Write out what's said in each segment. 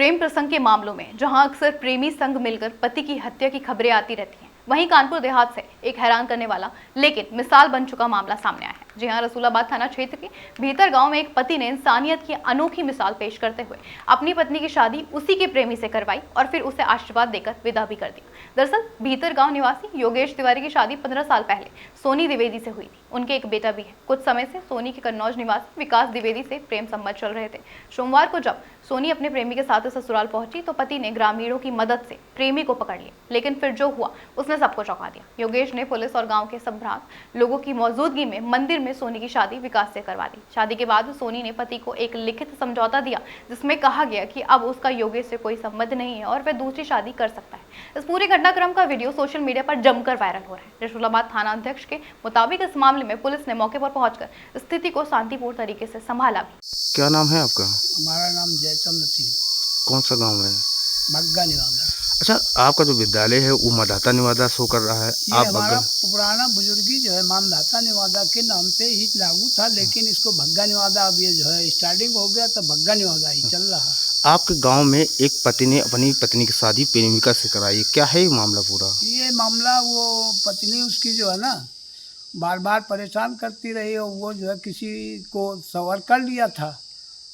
प्रेम प्रसंग के मामलों में जहां अक्सर प्रेमी संग मिलकर पति की हत्या की खबरें आती रहती हैं, वहीं कानपुर देहात से एक हैरान करने वाला लेकिन मिसाल बन चुका मामला सामने आया है। जी हां, रसूलाबाद थाना क्षेत्र के भीतर गांव में एक पति ने इंसानियत की अनोखी मिसाल पेश करते हुए अपनी पत्नी की शादी उसी के प्रेमी से करवाई और फिर उसे आशीर्वाद देकर विदा भी कर दिया। दरअसल भीतर गांव निवासी योगेश तिवारी की शादी 15 साल पहले सोनी द्विवेदी से हुई थी। उनके एक बेटा भी है। कुछ समय से सोनी के कन्नौज निवासी विकास द्विवेदी से प्रेम संबंध चल रहे थे। सोमवार को जब सोनी अपने प्रेमी के साथ ससुराल पहुंची तो पति ने ग्रामीणों की मदद से प्रेमी को पकड़ लिया, लेकिन फिर जो हुआ उसने सबको चौंका दिया। योगेश ने पुलिस और गांव के संभ्रांत लोगों की मौजूदगी में मंदिर में सोनी की शादी विकास से करवा दी। शादी के बाद सोनी ने पति को एक लिखित समझौता दिया जिसमें कहा गया कि अब उसका योगेश से कोई संबंध नहीं है और वह दूसरी शादी कर सकता है। इस पूरे घटनाक्रम का वीडियो सोशल मीडिया पर जमकर वायरल हो रहा है। रसूलाबाद थाना अध्यक्ष के मुताबिक इस मामले में पुलिस ने मौके पर पहुंचकर स्थिति को शांतिपूर्ण तरीके से संभाला भी। क्या नाम है आपका? हमारा नाम जयचंद्र सिंह, कौन सा गांव है? बग्गा निवादा। अच्छा, आपका जो विद्यालय है वो मानधाता निवादा शो कर रहा है। ये आप हमारा पुराना बुजुर्गी जो है मानधाता निवादा के नाम से ही लागू था, लेकिन इसको भग्गा निवादा अब ये जो है स्टार्टिंग हो गया तो भग्गा निवादा ही चल रहा है। आपके गांव में एक पति ने अपनी पत्नी की शादी प्रेमिका से कराई, क्या है ये मामला पूरा? ये मामला वो पत्नी उसकी जो है ना बार बार परेशान करती रही और वो जो है किसी को सवर कर लिया था,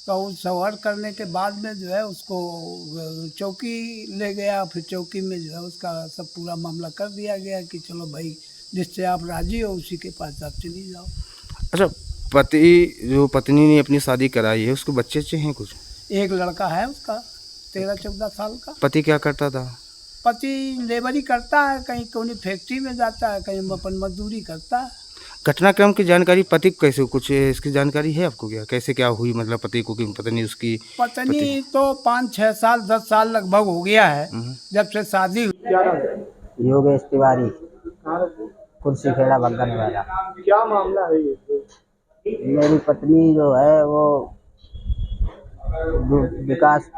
तो उस सवर करने के बाद में जो है उसको चौकी ले गया। फिर चौकी में जो है उसका सब पूरा मामला कर दिया गया कि चलो भाई जिससे आप राजी हो उसी के पास आप चली जाओ। अच्छा, जो पत्नी ने अपनी शादी कराई है उसके बच्चे हैं कुछ? एक लड़का है उसका 13-14 साल का। पति क्या करता था? पति लेबरी करता है, कहीं कोई फैक्ट्री में जाता है, कहीं अपन मजदूरी करता है। घटनाक्रम की जानकारी पति को कैसे, कुछ इसकी जानकारी है आपको? क्या कैसे क्या हुई, मतलब पति को कि पत्नी उसकी पत्नी तो 5-6 साल 10 साल लगभग हो गया है जब से शादी हुई। योगेश तिवारी, कुर्सी खेड़ा बग्गा निवादा। क्या मामला है ये? मेरी पत्नी जो है वो विकास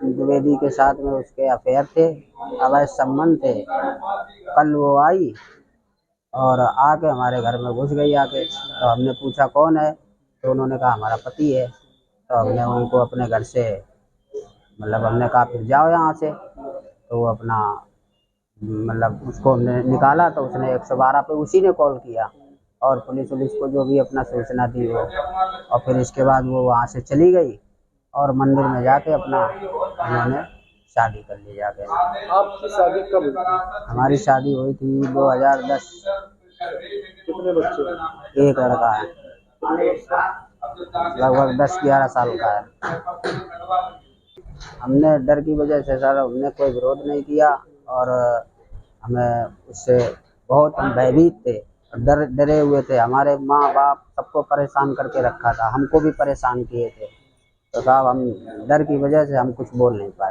द्विवेदी के साथ में उसके अफेयर थे, अवैध संबंध थे। कल वो आई और आके हमारे घर में घुस गई आके, तो हमने पूछा कौन है, तो उन्होंने कहा हमारा पति है। तो हमने उनको अपने घर से मतलब हमने कहा फिर जाओ यहाँ से, तो वो अपना मतलब उसको हमने निकाला तो उसने 112 पे उसी ने कॉल किया और पुलिस को जो भी अपना सूचना दी वो, और फिर इसके बाद वो वहाँ से चली गई और मंदिर में जाके अपना उन्होंने शादी कर ली जाके। आपकी शादी कब हुई? हमारी शादी हुई थी 2010। कितने बच्चे हैं? एक लड़का है, लगभग 10-11 साल का है। हमने डर की वजह से सर हमने कोई विरोध नहीं किया और हमें उससे बहुत हम भयभीत थे, डरे हुए थे। हमारे माँ बाप सबको परेशान करके रखा था, हमको भी परेशान किए थे, तो साहब हम डर की वजह से हम कुछ बोल नहीं पाए।